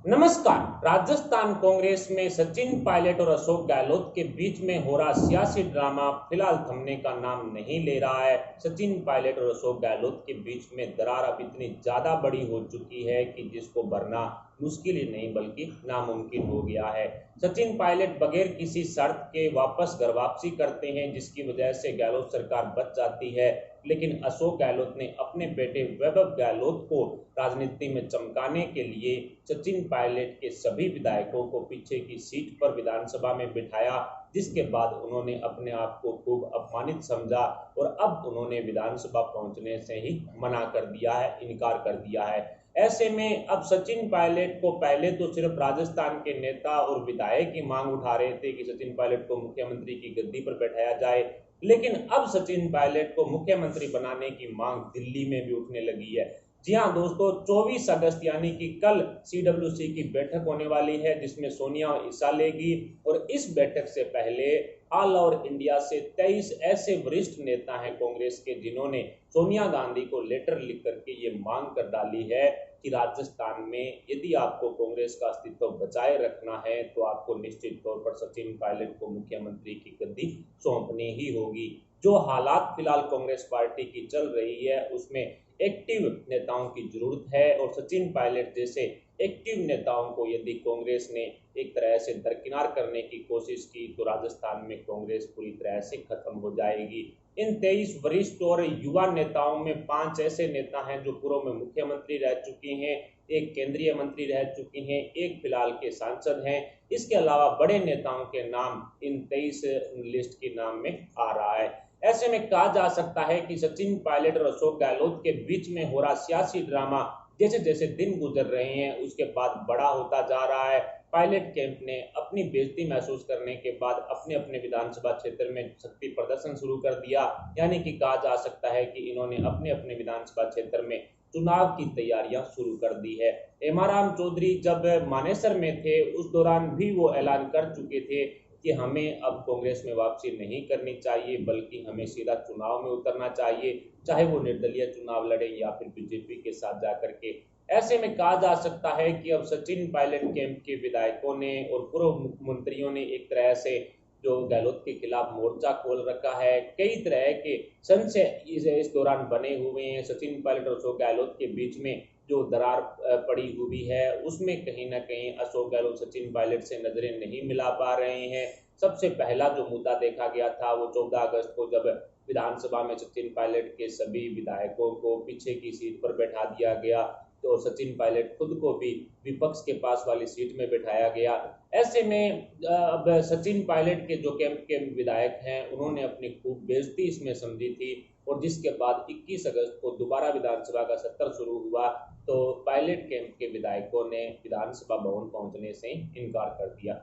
नमस्कार। राजस्थान कांग्रेस में सचिन पायलट और अशोक गहलोत के बीच में हो रहा सियासी ड्रामा फिलहाल थमने का नाम नहीं ले रहा है। सचिन पायलट और अशोक गहलोत के बीच में दरार अब इतनी ज्यादा बड़ी हो चुकी है कि जिसको भरना मुश्किल ही नहीं बल्कि नामुमकिन हो गया है। सचिन पायलट बगैर किसी शर्त के वापस घर वापसी करते हैं, जिसकी वजह से गहलोत सरकार बच जाती है। लेकिन अशोक गहलोत ने अपने बेटे वैभव गहलोत को राजनीति में चमकाने के लिए सचिन पायलट के सभी विधायकों को पीछे की सीट पर विधानसभा में बिठाया, जिसके बाद उन्होंने अपने आप को खूब अपमानित समझा और अब उन्होंने विधानसभा पहुंचने से ही मना कर दिया है, इनकार कर दिया है। ऐसे में अब सचिन पायलट को पहले तो सिर्फ राजस्थान के नेता और विधायक की मांग उठा रहे थे कि सचिन पायलट को मुख्यमंत्री की गद्दी पर बैठाया जाए, लेकिन अब सचिन पायलट को मुख्यमंत्री बनाने की मांग दिल्ली में भी उठने लगी है। जी हाँ दोस्तों, 24 अगस्त यानी कि कल सीडब्ल्यूसी की बैठक होने वाली है, जिसमें सोनिया हिस्सा लेगी और इस बैठक से पहले ऑल ओवर इंडिया से 23 ऐसे वरिष्ठ नेता हैं कांग्रेस के, जिन्होंने सोनिया गांधी को लेटर लिख करके ये मांग कर डाली है कि राजस्थान में यदि आपको कांग्रेस का अस्तित्व बचाए रखना है तो आपको निश्चित तौर पर सचिन पायलट को मुख्यमंत्री की गद्दी सौंपनी ही होगी। जो हालात फिलहाल कांग्रेस पार्टी की चल रही है उसमें एक्टिव नेताओं की जरूरत है और सचिन पायलट जैसे एक्टिव नेताओं को यदि कांग्रेस ने एक तरह से दरकिनार करने की कोशिश की तो राजस्थान में कांग्रेस पूरी तरह से खत्म हो जाएगी। इन 23 वरिष्ठ और युवा नेताओं में 5 ऐसे नेता हैं जो पूर्व में मुख्यमंत्री रह चुके हैं, एक केंद्रीय मंत्री रह चुके हैं, एक फिलहाल के सांसद हैं। इसके अलावा बड़े नेताओं के नाम इन 23 लिस्ट के नाम में आ रहा है। ऐसे में कहा जा सकता है कि सचिन पायलट और अशोक गहलोत के बीच में हो रहा सियासी ड्रामा जैसे जैसे दिन गुजर रहे हैं उसके बाद बड़ा होता जा रहा है। पायलट कैंप ने अपनी बेइज्जती महसूस करने के बाद अपने अपने विधानसभा क्षेत्र में शक्ति प्रदर्शन शुरू कर दिया, यानी कि कहा जा सकता है कि इन्होंने अपने अपने विधानसभा क्षेत्र में चुनाव की तैयारियां शुरू कर दी है। हेमाराम चौधरी जब मानेसर में थे उस दौरान भी वो ऐलान कर चुके थे कि हमें अब कांग्रेस में वापसी नहीं करनी चाहिए बल्कि हमें सीधा चुनाव में उतरना चाहिए, चाहे वो निर्दलीय चुनाव लड़े या फिर बीजेपी के साथ जाकर के। ऐसे में कहा जा सकता है कि अब सचिन पायलट कैंप के विधायकों ने और पूर्व मुख्यमंत्रियों ने एक तरह से जो गहलोत के खिलाफ मोर्चा खोल रखा है। कई तरह के संशय इस दौरान बने हुए हैं। सचिन पायलट और अशोक गहलोत के बीच में जो दरार पड़ी हुई है उसमें कहीं ना कहीं अशोक गहलोत सचिन पायलट से नजरें नहीं मिला पा रहे हैं। सबसे पहला जो मुद्दा देखा गया था वो 14 अगस्त को जब विधानसभा में सचिन पायलट के सभी विधायकों को पीछे की सीट पर बैठा दिया गया तो सचिन पायलट खुद को भी विपक्ष के पास वाली सीट में बैठाया गया। ऐसे में अब सचिन पायलट के जो कैंप के विधायक हैं उन्होंने अपनी खूब बेइज्जती इसमें समझी थी और जिसके बाद 21 अगस्त को दोबारा विधानसभा का सत्र शुरू हुआ तो पायलट कैंप के विधायकों ने विधानसभा भवन पहुंचने से इनकार कर दिया,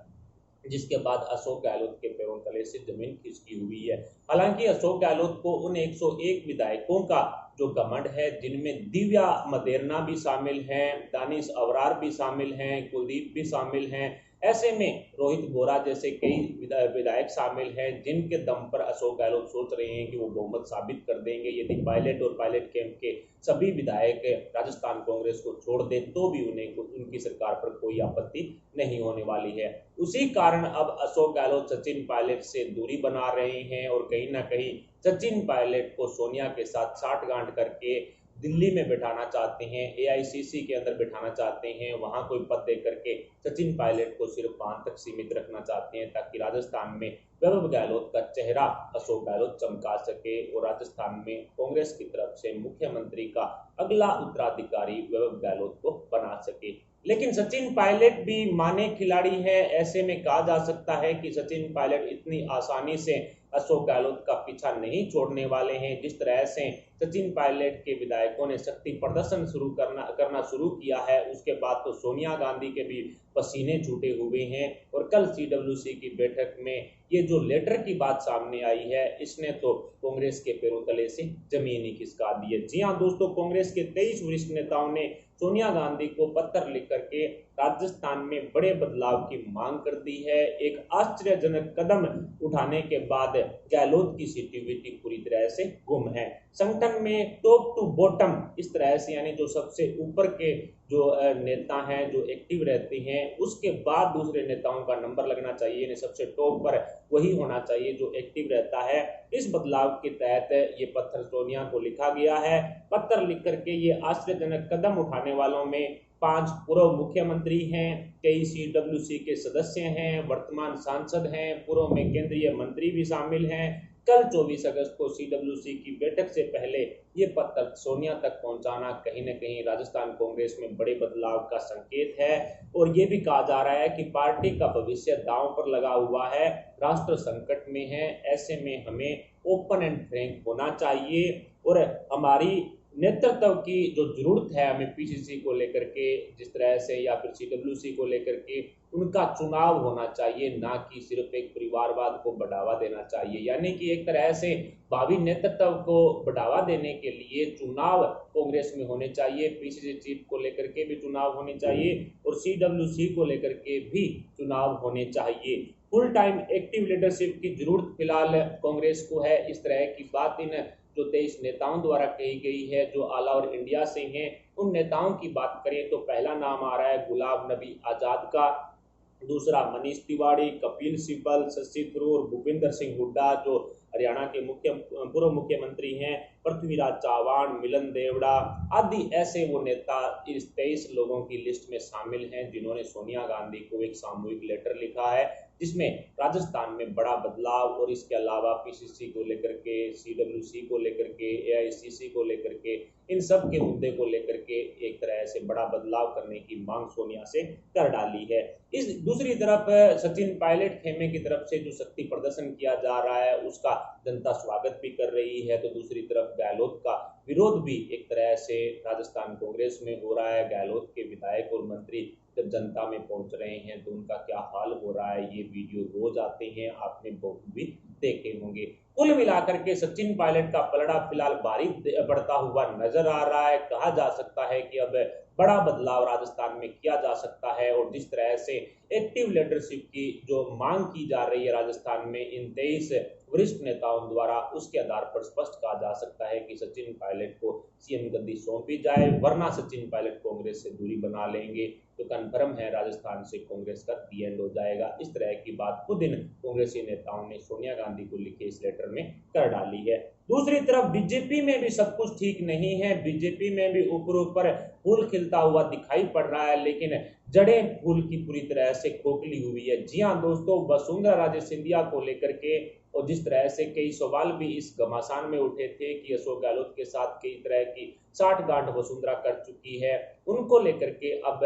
जिसके बाद अशोक गहलोत के पैरों तले से जमीन खिसकी हुई है। हालांकि अशोक गहलोत को उन 101 विधायकों का जो घमंड है, जिनमें दिव्या मदेरना भी शामिल हैं, दानिश अवरार भी शामिल हैं, कुलदीप भी शामिल हैं, ऐसे में रोहित बोरा जैसे कई विधायक शामिल हैं जिनके दम पर अशोक गहलोत सोच रहे हैं कि वो बहुमत साबित कर देंगे। यदि पायलट और पायलट कैंप के सभी विधायक राजस्थान कांग्रेस को छोड़ दे तो भी उन्हें उनकी सरकार पर कोई आपत्ति नहीं होने वाली है। उसी कारण अब अशोक गहलोत सचिन पायलट से दूरी बना रहे हैं और कहीं ना कहीं सचिन पायलट को सोनिया के साथ साठगांठ करके दिल्ली में बैठाना चाहते हैं, एआईसीसी के अंदर बैठाना चाहते हैं, वहां कोई पद दे करके सचिन पायलट को सिर्फ 5 तक सीमित रखना चाहते हैं ताकि राजस्थान में वैभव गहलोत का चेहरा अशोक गहलोत चमका सके और राजस्थान में कांग्रेस की तरफ से मुख्यमंत्री का अगला उत्तराधिकारी वैभव गहलोत को बना सके। लेकिन सचिन पायलट भी माने खिलाड़ी है। ऐसे में कहा जा सकता है कि सचिन पायलट इतनी आसानी से अशोक गहलोत का पीछा नहीं छोड़ने वाले हैं। जिस तरह से सचिन पायलट के विधायकों ने शक्ति प्रदर्शन करना शुरू किया है उसके बाद तो सोनिया गांधी के भी पसीने छूटे हुए हैं और कल सीडब्ल्यूसी की बैठक में ये जो लेटर की बात सामने आई है इसने तो कांग्रेस के पैरों तले से जमीन ही खिसका दी है। जी हाँ दोस्तों, कांग्रेस के 23 वरिष्ठ नेताओं ने सोनिया गांधी को पत्र लिख करके राजस्थान में बड़े बदलाव की मांग कर दी है। एक आश्चर्यजनक कदम उठाने के बाद गहलोत की सिटीविटी पूरी तरह से गुम है। संगठन संगठन में टॉप टू बॉटम इस तरह से, यानी जो सबसे ऊपर के जो नेता हैं जो एक्टिव रहते हैं, उसके बाद दूसरे नेताओं का नंबर लगना चाहिए, यानी सबसे टॉप पर वही होना चाहिए जो एक्टिव रहता है। इस बदलाव के तहत ये पत्र सोनिया को लिखा गया है। पत्र लिख करके ये आश्चर्यजनक कदम उठाने वालों में 5 पूर्व मुख्यमंत्री हैं, कई सीडब्ल्यूसी के सदस्य हैं, वर्तमान सांसद हैं, पूर्व में केंद्रीय मंत्री भी शामिल हैं। कल 24 अगस्त को सीडब्ल्यूसी की बैठक से पहले ये पत्र सोनिया तक पहुंचाना कहीं न कहीं राजस्थान कांग्रेस में बड़े बदलाव का संकेत है। और ये भी कहा जा रहा है कि पार्टी का भविष्य दांव पर लगा हुआ है, राष्ट्र संकट में है, ऐसे में हमें ओपन एंड फ्रैंक होना चाहिए और हमारी नेतृत्व की जो जरूरत है हमें पीसीसी को लेकर के जिस तरह से या फिर सीडब्ल्यूसी को लेकर के उनका चुनाव होना चाहिए, ना कि सिर्फ एक परिवारवाद को बढ़ावा देना चाहिए। यानी कि एक तरह से भावी नेतृत्व को बढ़ावा देने के लिए चुनाव कांग्रेस में होने चाहिए, पीसीसी चीफ को लेकर के भी चुनाव होने चाहिए और सीडब्ल्यूसी को लेकर के भी चुनाव होने चाहिए। फुल टाइम एक्टिव लीडरशिप की जरूरत फिलहाल कांग्रेस को है। इस तरह की बात इन जो 23 नेताओं द्वारा कही गई है जो ऑल ओवर इंडिया से हैं। उन नेताओं की बात करें तो पहला नाम आ रहा है गुलाम नबी आजाद का, दूसरा मनीष तिवारी, कपिल सिब्बल, शशि थरूर, भूपिंदर सिंह हुड्डा जो हरियाणा के पूर्व मुख्यमंत्री हैं, पृथ्वीराज चव्हाण, मिलन देवड़ा आदि ऐसे वो नेता इस 23 लोगों की लिस्ट में शामिल हैं जिन्होंने सोनिया गांधी को एक सामूहिक लेटर लिखा है जिसमें राजस्थान में बड़ा बदलाव और इसके अलावा पीसीसी को लेकर के, सीडब्ल्यूसी को लेकर के, एआईसीसी को लेकर के, इन सब के मुद्दे को लेकर के एक तरह से बड़ा बदलाव करने की मांग सोनिया से कर डाली है। इस दूसरी तरफ सचिन पायलट खेमे की तरफ से जो शक्ति प्रदर्शन किया जा रहा है उसका जनता स्वागत भी कर रही है, तो दूसरी तरफ गहलोत का विरोध भी एक तरह से राजस्थान कांग्रेस में हो रहा है। गहलोत के विधायक और मंत्री जब जनता में पहुंच रहे हैं तो उनका क्या हाल हो रहा है, ये वीडियो रोज आते हैं, आपने बहुत भी देखे होंगे। कुल मिलाकर के सचिन पायलट का पलड़ा फिलहाल भारी बढ़ता हुआ नजर आ रहा है। कहा जा सकता है कि अब बड़ा बदलाव राजस्थान में किया जा सकता है और जिस तरह से एक्टिव लीडरशिप की जो मांग की जा रही है राजस्थान में इन 23 वरिष्ठ नेताओं द्वारा, उसके आधार पर स्पष्ट कहा जा सकता है कि सचिन पायलट को सीएम गद्दी सौंपी जाए, वरना सचिन पायलट कांग्रेस से दूरी बना लेंगे तो कन्फर्म है राजस्थान से कांग्रेस का दी एंड हो जाएगा। इस तरह की बात खुद इन कांग्रेसी नेताओं ने सोनिया गांधी को लिखे इस लेटर में कर डाली है। दूसरी तरफ बीजेपी में भी सब कुछ ठीक नहीं है। बीजेपी में भी ऊपर ऊपर फूल खिलता हुआ दिखाई पड़ रहा है लेकिन जड़ें फूल की पूरी तरह से खोखली हुई है। जी हाँ दोस्तों, वसुंधरा राजे सिंधिया को लेकर के और जिस तरह से कई सवाल भी इस घमासान में उठे थे कि अशोक गहलोत के साथ कई तरह की साठगांठ वसुंधरा कर चुकी है, उनको लेकर के अब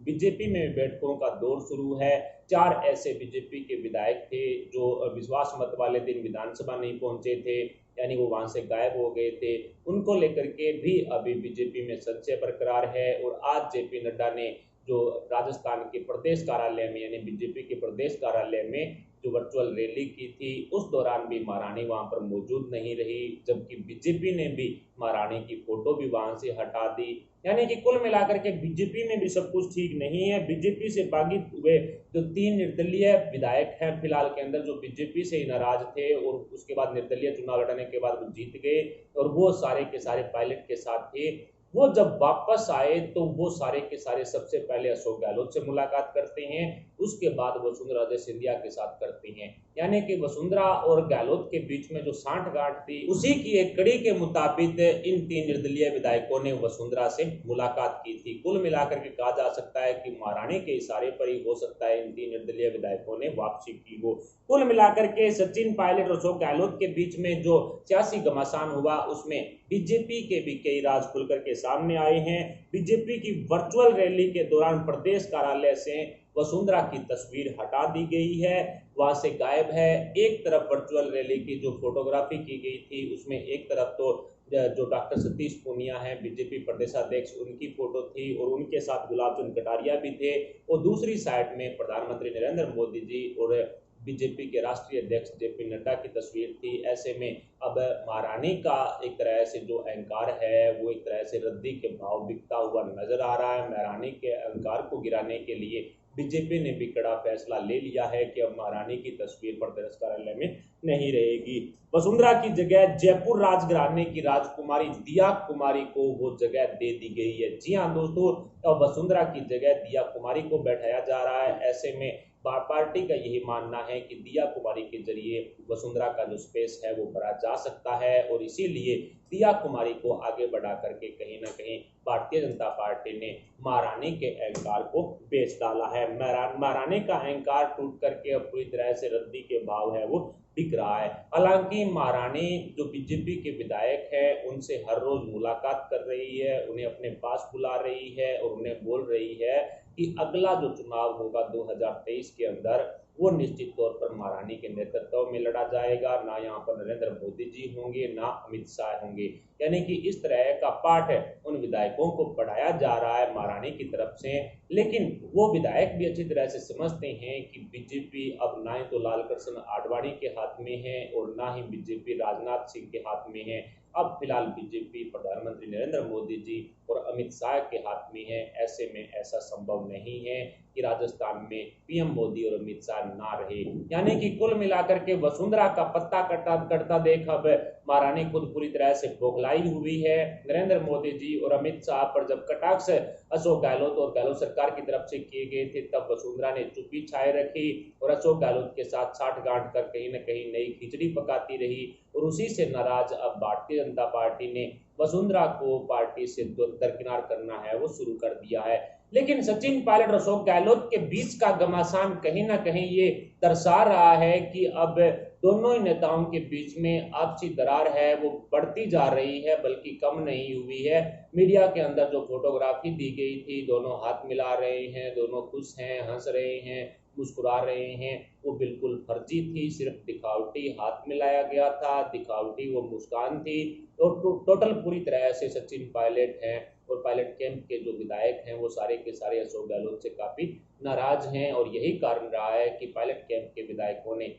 बीजेपी में बैठकों का दौर शुरू है। 4 ऐसे बीजेपी के विधायक थे जो विश्वास मत वाले दिन विधानसभा नहीं पहुंचे थे, यानी वो वहां से गायब हो गए थे, उनको लेकर के भी अभी बीजेपी में संशय बरकरार है। और आज जेपी नड्डा ने जो राजस्थान के प्रदेश कार्यालय में यानी बीजेपी के प्रदेश कार्यालय में जो वर्चुअल रैली की थी उस दौरान भी महारानी वहां पर मौजूद नहीं रही, जबकि बीजेपी ने भी महारानी की फोटो भी वहां से हटा दी। यानी कि कुल मिलाकर के बीजेपी में भी सब कुछ ठीक नहीं है। बीजेपी से बागी हुए जो 3 निर्दलीय विधायक हैं फिलहाल के अंदर, जो बीजेपी से ही नाराज थे और उसके बाद निर्दलीय चुनाव लड़ने के बाद वो जीत गए और वो सारे के सारे पायलट के साथ थे, वो जब वापस आए तो वो सारे के सारे सबसे पहले अशोक गहलोत से मुलाकात करते हैं, उसके बाद वसुंधरा राजे सिंधिया के साथ करते हैं। यानी कि वसुंधरा और गहलोत के बीच में जो साठगांठ थी उसी की एक कड़ी के मुताबिक इन 3 निर्दलीय विधायकों ने वसुंधरा से मुलाकात की थी। कुल मिलाकर के कहा जा सकता है कि महारानी के इशारे पर ही हो सकता है इन 3 निर्दलीय विधायकों ने वापसी की हो। कुल मिलाकर के सचिन पायलट और अशोक गहलोत के बीच में जो सियासी घमासान हुआ उसमें बीजेपी के भी कई राज खुलकर के सामने आए हैं। बीजेपी की वर्चुअल रैली के दौरान प्रदेश कार्यालय से वसुंधरा की तस्वीर हटा दी गई है, वहां से गायब है। एक तरफ वर्चुअल रैली की जो फोटोग्राफी की गई थी उसमें एक तरफ तो जो डॉक्टर सतीश पूनिया हैं बीजेपी प्रदेशाध्यक्ष, उनकी फोटो थी और उनके साथ गुलाब चंद कटारिया भी थे, और दूसरी साइड में प्रधानमंत्री नरेंद्र मोदी जी और बीजेपी के राष्ट्रीय अध्यक्ष जेपी नड्डा की तस्वीर थी। ऐसे में अब महारानी का एक तरह से जो अहंकार है वो एक तरह से रद्दी के भाव बिकता हुआ नजर आ रहा है। महारानी के अहंकार को गिराने के लिए बीजेपी ने भी कड़ा फैसला ले लिया है कि अब महारानी की तस्वीर प्रदेश कार्यालय में नहीं रहेगी। वसुंधरा की जगह जयपुर राजघराने की राजकुमारी दिया कुमारी को वो जगह दे दी गई है। जी हाँ दोस्तों, अब वसुंधरा की जगह दिया कुमारी को बैठाया जा रहा है। ऐसे में पार्टी का यही मानना है कि दिया कुमारी के जरिए वसुंधरा का जो स्पेस है वो भरा जा सकता है, और इसीलिए दिया कुमारी को आगे बढ़ा करके कहीं ना कहीं भारतीय जनता पार्टी ने महारानी के अहंकार को बेच डाला है। महारानी का अहंकार टूट करके अब पूरी तरह से रद्दी के भाव है वो दिख रहा है। हालांकि महारानी जो बीजेपी के विधायक है उनसे हर रोज मुलाकात कर रही है, उन्हें अपने पास बुला रही है और उन्हें बोल रही है कि अगला जो चुनाव होगा 2023 के अंदर वो निश्चित तौर पर महारानी के नेतृत्व में लड़ा जाएगा। ना यहाँ पर नरेंद्र मोदी जी होंगे, ना अमित शाह होंगे। यानी कि इस तरह का पाठ उन विधायकों को पढ़ाया जा रहा है महारानी की तरफ से। लेकिन वो विधायक भी अच्छी तरह से समझते हैं कि बीजेपी अब ना ही तो लाल कृष्ण आडवाणी के हाथ में है और ना ही बीजेपी राजनाथ सिंह के हाथ में है। अब फिलहाल बीजेपी प्रधानमंत्री नरेंद्र मोदी जी और अमित शाह के हाथ में है। ऐसे में ऐसा संभव नहीं है कि राजस्थान में पीएम मोदी और अमित शाह ना रहे। यानी कि कुल मिलाकर के वसुंधरा का पत्ता कटता देख अब महारानी खुद पूरी तरह से बौखलाई हुई है। नरेंद्र मोदी जी और अमित शाह पर जब कटाक्ष अशोक गहलोत और गहलोत सरकार की तरफ से किए गए थे, तब वसुंधरा ने चुप्पी छाए रखी और अशोक गहलोत के साथ साठगांठ कर कहीं न कहीं नई खिचड़ी पकाती रही। और उसी से नाराज अब भारतीय जनता पार्टी ने वसुंधरा को पार्टी से दरकिनार करना है वो शुरू कर दिया है। लेकिन सचिन पायलट और अशोक गहलोत के बीच का घमासान कहीं ना कहीं ये दर्शा रहा है कि अब दोनों ही नेताओं के बीच में आपसी दरार है वो बढ़ती जा रही है, बल्कि कम नहीं हुई है। मीडिया के अंदर जो फोटोग्राफी दी गई थी, दोनों हाथ मिला रहे हैं, दोनों खुश हैं, हंस रहे हैं, मुस्कुरा रहे हैं, वो बिल्कुल फर्जी थी। सिर्फ दिखावटी हाथ मिलाया गया था, दिखावटी वो मुस्कान थी। और टोटल पूरी तरह से सचिन पायलट हैं और पायलट कैंप के जो विधायक हैं वो सारे के सारे अशोक गहलोत से काफी नाराज हैं। और यही कारण रहा है कि पायलट कैंप के विधायकों ने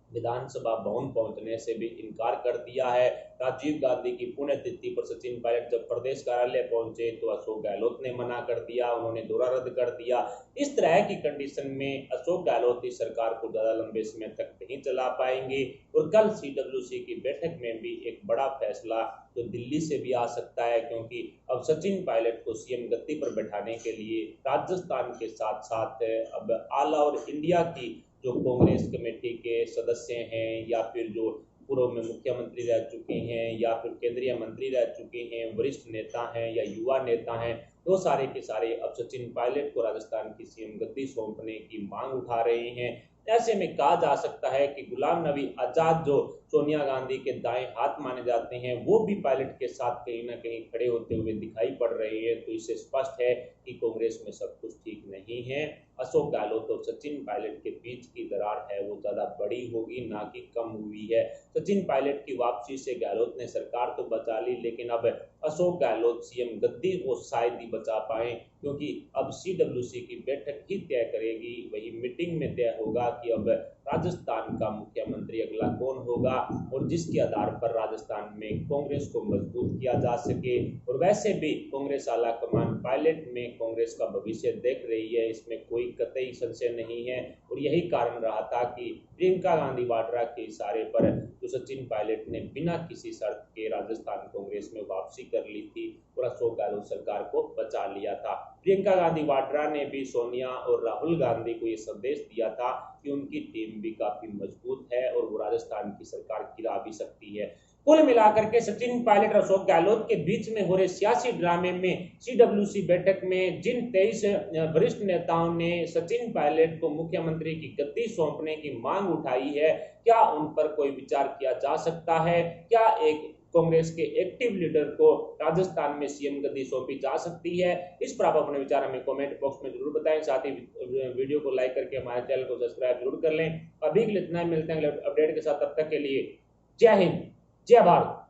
विधानसभा भवन पहुंचने से भी इनकार कर दिया है। राजीव गांधी की पुण्यतिथि पर सचिन पायलट जब प्रदेश कार्यालय पहुंचे तो अशोक गहलोत ने मना कर दिया, उन्होंने दौरा रद्द कर दिया। इस तरह की कंडीशन में अशोक गहलोत इस सरकार को ज्यादा लंबे समय तक नहीं चला पाएंगे। और कल सीडब्ल्यूसी की बैठक में भी एक बड़ा फैसला जो दिल्ली से भी आ सकता है, क्योंकि अब सचिन पायलट को सीएम गद्दी पर बैठाने के लिए राजस्थान के साथ साथ अब ऑल ओवर इंडिया की जो कांग्रेस कमेटी के सदस्य हैं या फिर जो पूर्व में मुख्यमंत्री रह चुके हैं या फिर केंद्रीय मंत्री रह चुके हैं, वरिष्ठ नेता हैं या युवा नेता हैं, वो सारे के सारे अब सचिन पायलट को राजस्थान की सीएम गद्दी सौंपने की मांग उठा रहे हैं। ऐसे में कहा जा सकता है कि गुलाम नबी आजाद जो सोनिया गांधी के दाएं हाथ माने जाते हैं वो भी पायलट के साथ कहीं ना कहीं खड़े होते हुए दिखाई पड़ रहे हैं। तो इससे स्पष्ट है कि कांग्रेस में सब कुछ ठीक नहीं है। अशोक गहलोत और सचिन पायलट के बीच की दरार है वो ज्यादा बड़ी होगी, ना कि कम हुई है। सचिन पायलट की वापसी से गहलोत ने सरकार तो बचा ली, लेकिन अब अशोक गहलोत सीएम गद्दी को शायद ही बचा पाए, क्योंकि अब सीडब्ल्यूसी की बैठक ही तय करेगी। वही मीटिंग में तय होगा कि अब राजस्थान का मुख्यमंत्री अगला कौन होगा और जिसके आधार पर राजस्थान में कांग्रेस को मजबूत किया जा सके। और वैसे भी कांग्रेस आला कमान पायलट में कांग्रेस का भविष्य देख रही है, इसमें कोई कतई संशय नहीं है। और यही कारण रहा था कि प्रियंका गांधी वाड्रा के इशारे पर जो सचिन पायलट ने बिना किसी शर्त के राजस्थान कांग्रेस में वापसी कर ली थी और अशोक गहलोत सरकार को बचा लिया था। प्रियंका गांधी वाड्रा ने भी सोनिया और राहुल गांधी को ये संदेश दिया था कि उनकी टीम भी काफी मजबूत है और वो राजस्थान की सरकार गिरा भी सकती है। कुल मिलाकर के सचिन पायलट और अशोक गहलोत के बीच में हो रहे सियासी ड्रामे में सीडब्ल्यूसी बैठक में जिन 23 वरिष्ठ नेताओं ने सचिन पायलट को मुख्यमंत्री की गद्दी सौंपने की मांग उठाई है, क्या उन पर कोई विचार किया जा सकता है? क्या एक कांग्रेस के एक्टिव लीडर को राजस्थान में सीएम गद्दी सौंपी जा सकती है? इस पर आप अपने विचार हमें कमेंट बॉक्स में जरूर बताएं। साथ ही वीडियो को लाइक करके हमारे चैनल को सब्सक्राइब जरूर कर लें। अभी के लिए इतना ही, मिलते हैं अगले अपडेट के साथ। तब तक के लिए जय हिंद, जय भारत।